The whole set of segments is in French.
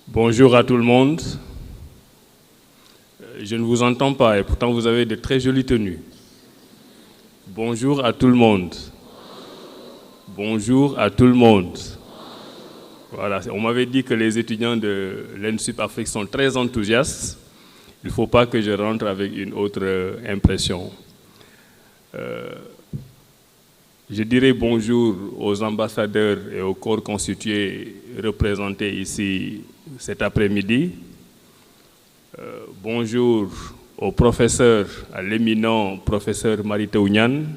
Bonjour à tout le monde. Je ne vous entends pas et pourtant vous avez de très jolies tenues. Bonjour à tout le monde. Bonjour à tout le monde. Voilà, on m'avait dit que les étudiants de l'ENSUP Afrique sont très enthousiastes. Il ne faut pas que je rentre avec une autre impression. Je dirais bonjour aux ambassadeurs et aux corps constitués représentés ici cet après-midi. Bonjour au professeur, à l'éminent professeur Mary-Teuw Niane,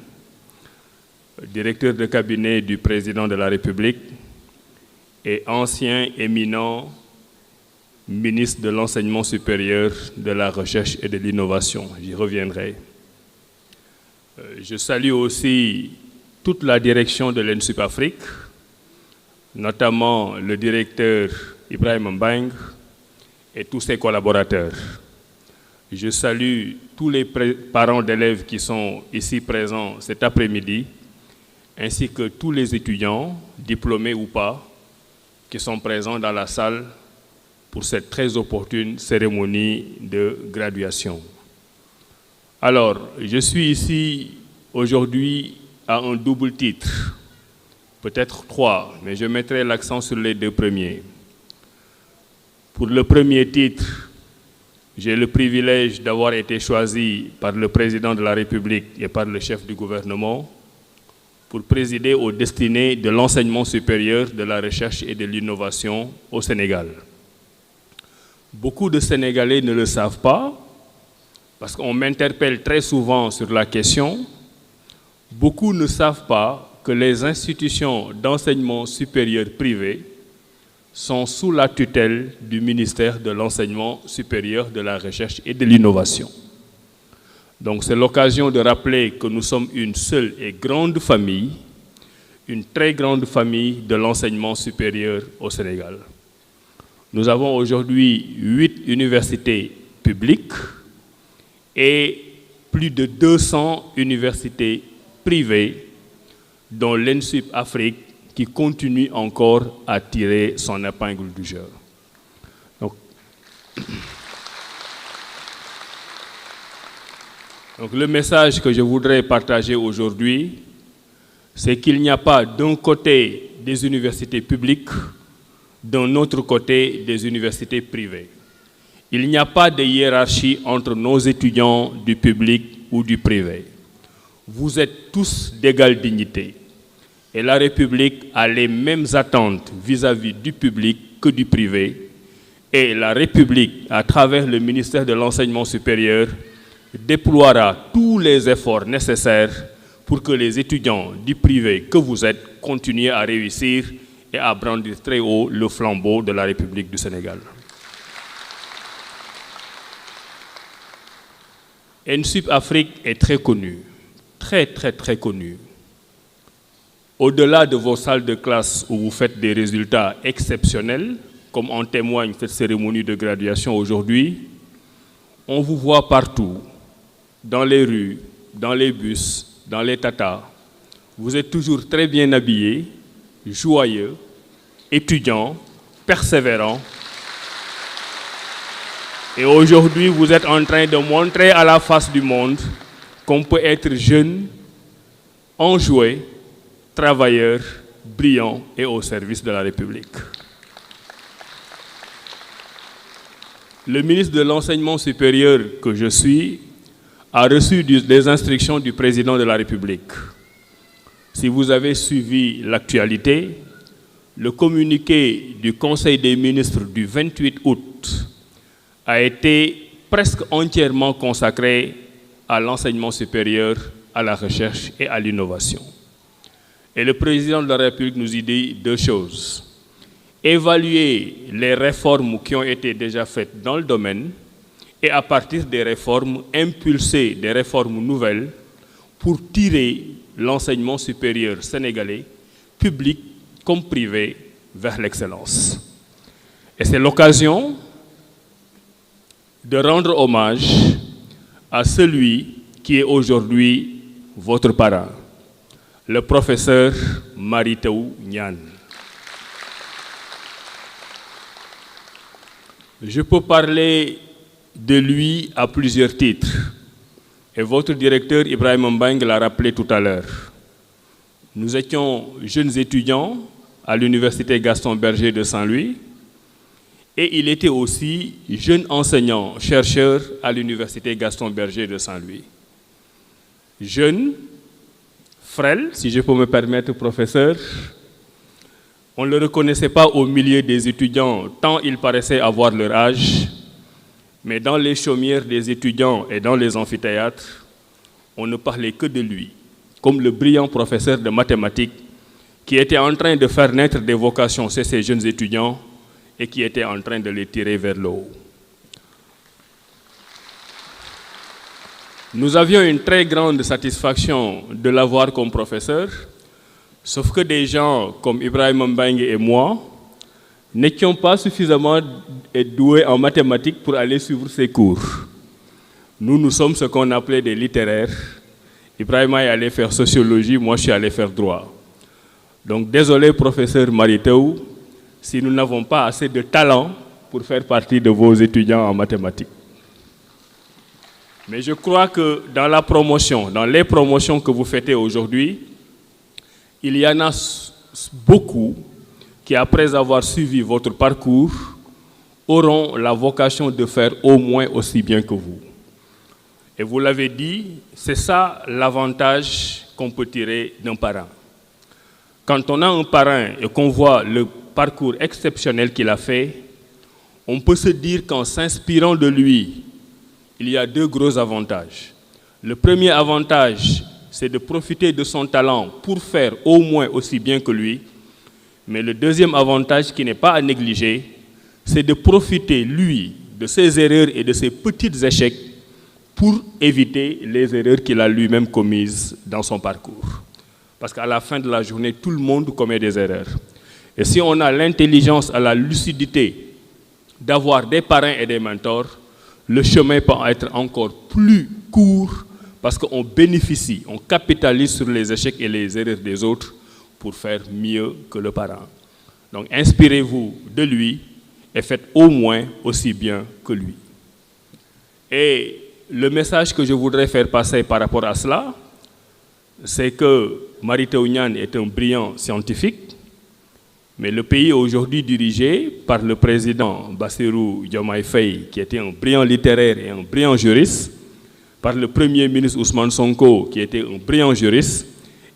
directeur de cabinet du président de la République et ancien éminent ministre de l'enseignement supérieur, de la recherche et de l'innovation. J'y reviendrai. Je salue aussi toute la direction de l'ENSUP Afrique, notamment le directeur Ibrahim Mbang et tous ses collaborateurs. Je salue tous les parents d'élèves qui sont ici présents cet après-midi, ainsi que tous les étudiants, diplômés ou pas, qui sont présents dans la salle pour cette très opportune cérémonie de graduation. Alors, je suis ici aujourd'hui à un double titre, peut-être 3, mais je mettrai l'accent sur les 2 premiers. Pour le premier titre, j'ai le privilège d'avoir été choisi par le président de la République et par le chef du gouvernement pour présider aux destinées de l'enseignement supérieur, de la recherche et de l'innovation au Sénégal. Beaucoup de Sénégalais ne le savent pas, parce qu'on m'interpelle très souvent sur la question. Beaucoup ne savent pas que les institutions d'enseignement supérieur privé sont sous la tutelle du ministère de l'Enseignement supérieur, de la Recherche et de l'Innovation. Donc c'est l'occasion de rappeler que nous sommes une seule et grande famille, une très grande famille de l'enseignement supérieur au Sénégal. Nous avons aujourd'hui 8 universités publiques et plus de 200 universités privées, dont l'ENSUP Afrique, qui continue encore à tirer son épingle du jeu. Donc le message que je voudrais partager aujourd'hui, c'est qu'il n'y a pas d'un côté des universités publiques, d'un autre côté des universités privées. Il n'y a pas de hiérarchie entre nos étudiants du public ou du privé. Vous êtes tous d'égale dignité. Et la République a les mêmes attentes vis-à-vis du public que du privé. Et la République, à travers le ministère de l'Enseignement supérieur, déploiera tous les efforts nécessaires pour que les étudiants du privé que vous êtes continuent à réussir et à brandir très haut le flambeau de la République du Sénégal. ENSUP Afrique est très connue, très connue. Au-delà de vos salles de classe où vous faites des résultats exceptionnels, comme en témoigne cette cérémonie de graduation aujourd'hui, on vous voit partout, dans les rues, dans les bus, dans les tatas. Vous êtes toujours très bien habillés, joyeux, étudiants, persévérants. Et aujourd'hui, vous êtes en train de montrer à la face du monde qu'on peut être jeune, enjoué, travailleur, brillant et au service de la République. Le ministre de l'Enseignement supérieur que je suis a reçu des instructions du président de la République. Si vous avez suivi l'actualité, le communiqué du Conseil des ministres du 28 août a été presque entièrement consacré à l'enseignement supérieur, à la recherche et à l'innovation. Et le président de la République nous y dit 2 choses. Évaluer les réformes qui ont été déjà faites dans le domaine et à partir des réformes, impulser des réformes nouvelles pour tirer l'enseignement supérieur sénégalais, public comme privé, vers l'excellence. Et c'est l'occasion de rendre hommage à celui qui est aujourd'hui votre parent, le professeur Mary Teuw Niane. Je peux parler de lui à plusieurs titres, et votre directeur Ibrahima Mbengue l'a rappelé tout à l'heure. Nous étions jeunes étudiants à l'université Gaston Berger de Saint-Louis, et il était aussi jeune enseignant, chercheur à l'université Gaston Berger de Saint-Louis. Jeune, frêle, si je peux me permettre, professeur, on ne le reconnaissait pas au milieu des étudiants, tant il paraissait avoir leur âge, mais dans les chaumières des étudiants et dans les amphithéâtres, on ne parlait que de lui, comme le brillant professeur de mathématiques qui était en train de faire naître des vocations chez ces jeunes étudiants et qui était en train de les tirer vers le haut. Nous avions une très grande satisfaction de l'avoir comme professeur, sauf que des gens comme Ibrahima Mbengue et moi n'étions pas suffisamment doués en mathématiques pour aller suivre ses cours. Nous sommes ce qu'on appelait des littéraires. Ibrahima est allé faire sociologie, moi je suis allé faire droit. Donc désolé professeur Mary Teuw, si nous n'avons pas assez de talent pour faire partie de vos étudiants en mathématiques. Mais je crois que dans la promotion, dans les promotions que vous fêtez aujourd'hui, il y en a beaucoup qui, après avoir suivi votre parcours, auront la vocation de faire au moins aussi bien que vous. Et vous l'avez dit, c'est ça l'avantage qu'on peut tirer d'un parrain. Quand on a un parrain et qu'on voit le parcours exceptionnel qu'il a fait, on peut se dire qu'en s'inspirant de lui, il y a deux gros avantages. Le premier avantage, c'est de profiter de son talent pour faire au moins aussi bien que lui. Mais le deuxième avantage, qui n'est pas à négliger, c'est de profiter, lui, de ses erreurs et de ses petits échecs pour éviter les erreurs qu'il a lui-même commises dans son parcours. Parce qu'à la fin de la journée, tout le monde commet des erreurs. Et si on a l'intelligence, la lucidité d'avoir des parrains et des mentors, le chemin peut être encore plus court parce qu'on bénéficie, on capitalise sur les échecs et les erreurs des autres pour faire mieux que le parent. Donc inspirez-vous de lui et faites au moins aussi bien que lui. Et le message que je voudrais faire passer par rapport à cela, c'est que Mary Teuw Niane est un brillant scientifique, mais le pays est aujourd'hui dirigé par le président Bassirou Diomaye Faye, qui était un brillant littéraire et un brillant juriste, par le premier ministre Ousmane Sonko, qui était un brillant juriste,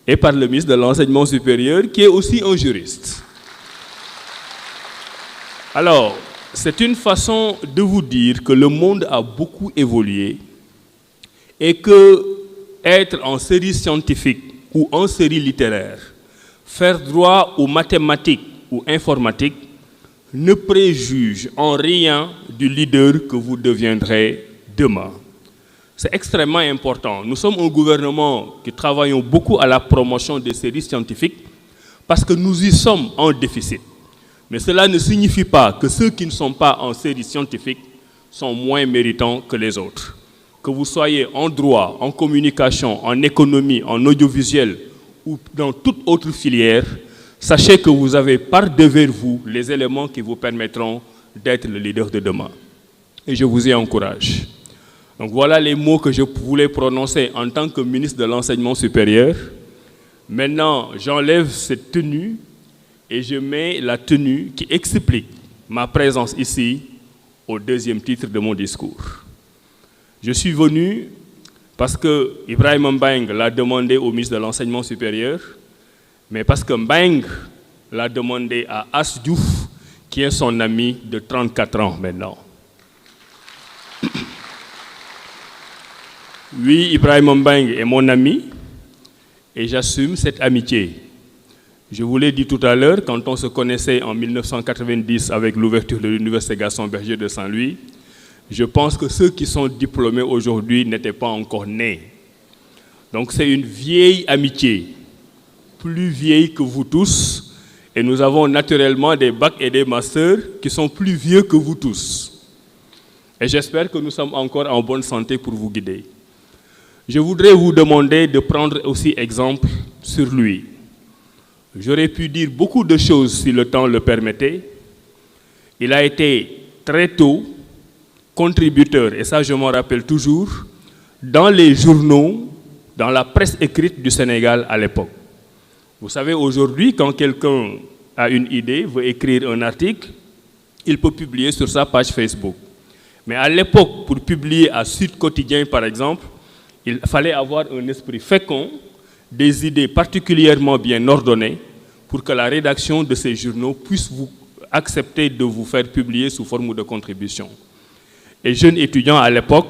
et par le ministre de l'Enseignement supérieur, qui est aussi un juriste. Alors, c'est une façon de vous dire que le monde a beaucoup évolué et que être en série scientifique ou en série littéraire, faire droit aux mathématiques ou informatique ne préjuge en rien du leader que vous deviendrez demain. C'est extrêmement important. Nous sommes un gouvernement qui travaillons beaucoup à la promotion des séries scientifiques parce que nous y sommes en déficit. Mais cela ne signifie pas que ceux qui ne sont pas en séries scientifiques sont moins méritants que les autres. Que vous soyez en droit, en communication, en économie, en audiovisuel ou dans toute autre filière, sachez que vous avez par devers vous les éléments qui vous permettront d'être le leader de demain. Et je vous y encourage. Donc voilà les mots que je voulais prononcer en tant que ministre de l'Enseignement supérieur. Maintenant, j'enlève cette tenue et je mets la tenue qui explique ma présence ici au deuxième titre de mon discours. Je suis venu parce que Ibrahima Mbengue l'a demandé au ministre de l'Enseignement supérieur, mais parce que Mbengue l'a demandé à As Diouf, qui est son ami de 34 ans maintenant. Oui, Ibrahima Mbengue est mon ami et j'assume cette amitié. Je vous l'ai dit tout à l'heure, quand on se connaissait en 1990 avec l'ouverture de l'université Gaston Berger de Saint-Louis, je pense que ceux qui sont diplômés aujourd'hui n'étaient pas encore nés. Donc c'est une vieille amitié, plus vieille que vous tous, et nous avons naturellement des bacs et des masters qui sont plus vieux que vous tous. Et j'espère que nous sommes encore en bonne santé pour vous guider. Je voudrais vous demander de prendre aussi exemple sur lui. J'aurais pu dire beaucoup de choses si le temps le permettait. Il a été très tôt contributeur, et ça je m'en rappelle toujours, dans les journaux, dans la presse écrite du Sénégal à l'époque. Vous savez, aujourd'hui, quand quelqu'un a une idée, veut écrire un article, il peut publier sur sa page Facebook. Mais à l'époque, pour publier à Sud Quotidien, par exemple, il fallait avoir un esprit fécond, des idées particulièrement bien ordonnées, pour que la rédaction de ces journaux puisse vous accepter de vous faire publier sous forme de contribution. Et jeune étudiant à l'époque,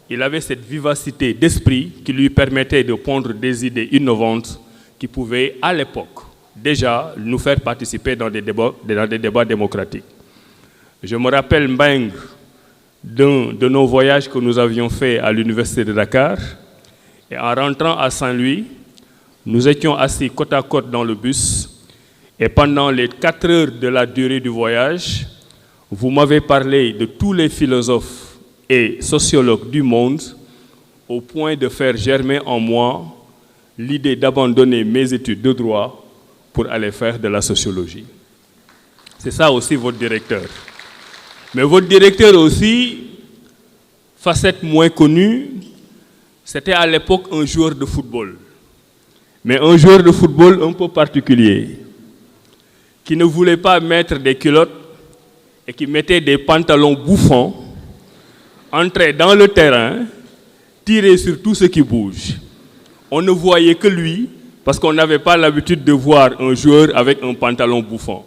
il avait cette vivacité d'esprit qui lui permettait de pondre des idées innovantes qui pouvaient, à l'époque, déjà nous faire participer dans des débats démocratiques. Je me rappelle Mbeng, d'un de nos voyages que nous avions fait à l'université de Dakar, et en rentrant à Saint-Louis, nous étions assis côte à côte dans le bus, et pendant les 4 heures de la durée du voyage, vous m'avez parlé de tous les philosophes et sociologues du monde, au point de faire germer en moi l'idée d'abandonner mes études de droit pour aller faire de la sociologie. C'est ça aussi votre directeur. Mais votre directeur aussi, facette moins connue, c'était à l'époque un joueur de football. Mais un joueur de football un peu particulier, qui ne voulait pas mettre des culottes et qui mettait des pantalons bouffants, entrait dans le terrain, tirait sur tout ce qui bouge. On ne voyait que lui, parce qu'on n'avait pas l'habitude de voir un joueur avec un pantalon bouffant.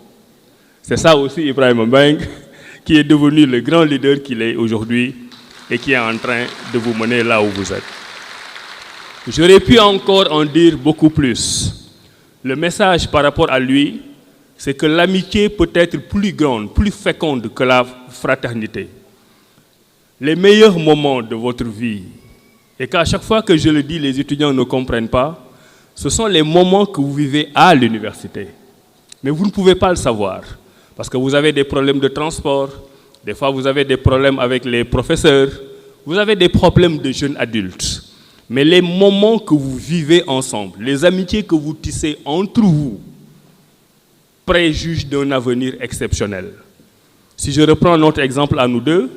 C'est ça aussi Ibrahim Mbeng, qui est devenu le grand leader qu'il est aujourd'hui et qui est en train de vous mener là où vous êtes. J'aurais pu encore en dire beaucoup plus. Le message par rapport à lui, c'est que l'amitié peut être plus grande, plus féconde que la fraternité. Les meilleurs moments de votre vie, et qu'à chaque fois que je le dis, les étudiants ne comprennent pas, ce sont les moments que vous vivez à l'université. Mais vous ne pouvez pas le savoir, parce que vous avez des problèmes de transport, des fois vous avez des problèmes avec les professeurs, vous avez des problèmes de jeunes adultes. Mais les moments que vous vivez ensemble, les amitiés que vous tissez entre vous, préjugent d'un avenir exceptionnel. Si je reprends notre exemple à nous deux,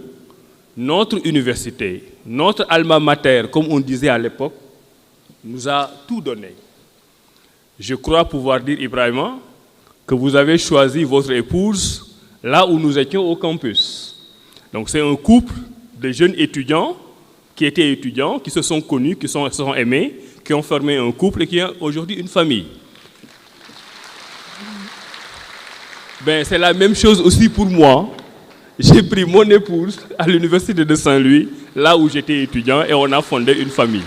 notre université, notre alma mater, comme on disait à l'époque, nous a tout donné. Je crois pouvoir dire, Ibrahima, que vous avez choisi votre épouse là où nous étions au campus. Donc c'est un couple de jeunes étudiants qui étaient étudiants, qui se sont connus, qui se sont aimés, qui ont formé un couple et qui ont aujourd'hui une famille. Ben, c'est la même chose aussi pour moi. J'ai pris mon épouse à l'université de Saint-Louis, là où j'étais étudiant, et on a fondé une famille.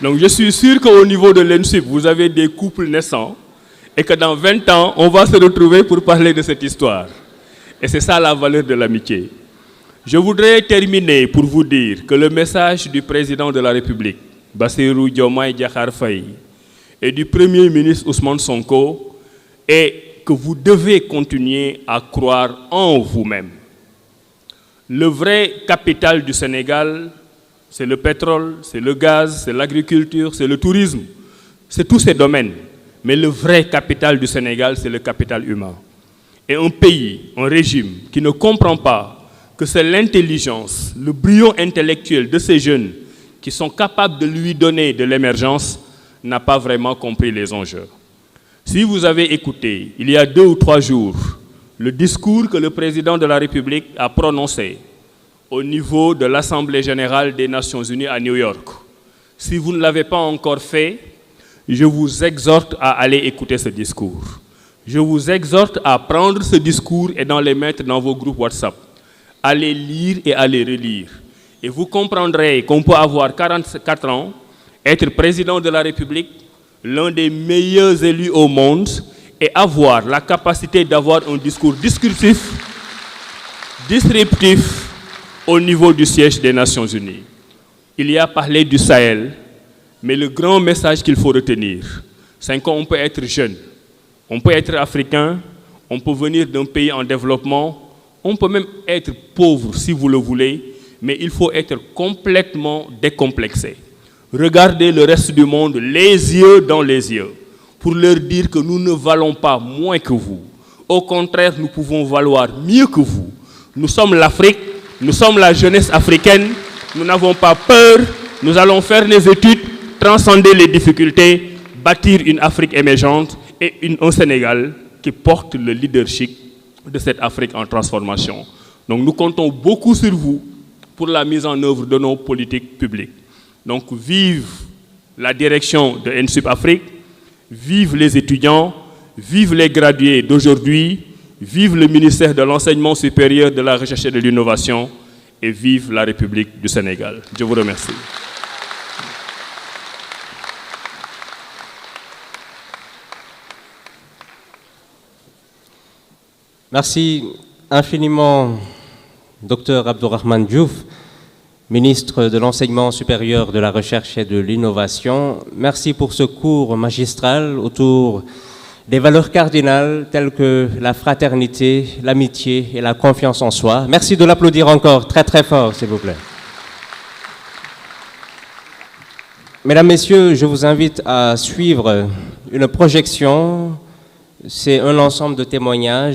Donc je suis sûr qu'au niveau de l'ENSUP, vous avez des couples naissants, et que dans 20 ans, on va se retrouver pour parler de cette histoire. Et c'est ça la valeur de l'amitié. Je voudrais terminer pour vous dire que le message du président de la République, Bassirou Diomaye Diakhar Faye, et du Premier ministre Ousmane Sonko est que vous devez continuer à croire en vous-même. Le vrai capital du Sénégal, c'est le pétrole, c'est le gaz, c'est l'agriculture, c'est le tourisme, c'est tous ces domaines. Mais le vrai capital du Sénégal, c'est le capital humain. Et un pays, un régime qui ne comprend pas que c'est l'intelligence, le brio intellectuel de ces jeunes qui sont capables de lui donner de l'émergence, n'a pas vraiment compris les enjeux. Si vous avez écouté, il y a 2 ou 3 jours, le discours que le président de la République a prononcé au niveau de l'Assemblée générale des Nations unies à New York, si vous ne l'avez pas encore fait, je vous exhorte à aller écouter ce discours. Je vous exhorte à prendre ce discours et d'en les mettre dans vos groupes WhatsApp. À les lire et à les relire. Et vous comprendrez qu'on peut avoir 44 ans, être président de la République, l'un des meilleurs élus au monde, et avoir la capacité d'avoir un discours discursif, disruptif, au niveau du siège des Nations Unies. Il y a parlé du Sahel, mais le grand message qu'il faut retenir, c'est qu'on peut être jeune, on peut être africain, on peut venir d'un pays en développement, on peut même être pauvre si vous le voulez, mais il faut être complètement décomplexé. regarder le reste du monde les yeux dans les yeux pour leur dire que nous ne valons pas moins que vous. Au contraire, nous pouvons valoir mieux que vous. Nous sommes l'Afrique, nous sommes la jeunesse africaine, nous n'avons pas peur, nous allons faire les études, transcender les difficultés, bâtir une Afrique émergente et un Sénégal qui porte le leadership de cette Afrique en transformation. Donc nous comptons beaucoup sur vous pour la mise en œuvre de nos politiques publiques. Donc vive la direction de NSUP Afrique, vive les étudiants, vive les gradués d'aujourd'hui, vive le ministère de l'Enseignement supérieur, de la Recherche et de l'Innovation et vive la République du Sénégal. Je vous remercie. Merci infiniment, Dr Abdourahmane Diouf, ministre de l'Enseignement supérieur, de la Recherche et de l'Innovation. Merci pour ce cours magistral autour des valeurs cardinales telles que la fraternité, l'amitié et la confiance en soi. Merci de l'applaudir encore très très fort, s'il vous plaît. Mesdames, Messieurs, je vous invite à suivre une projection. C'est un ensemble de témoignages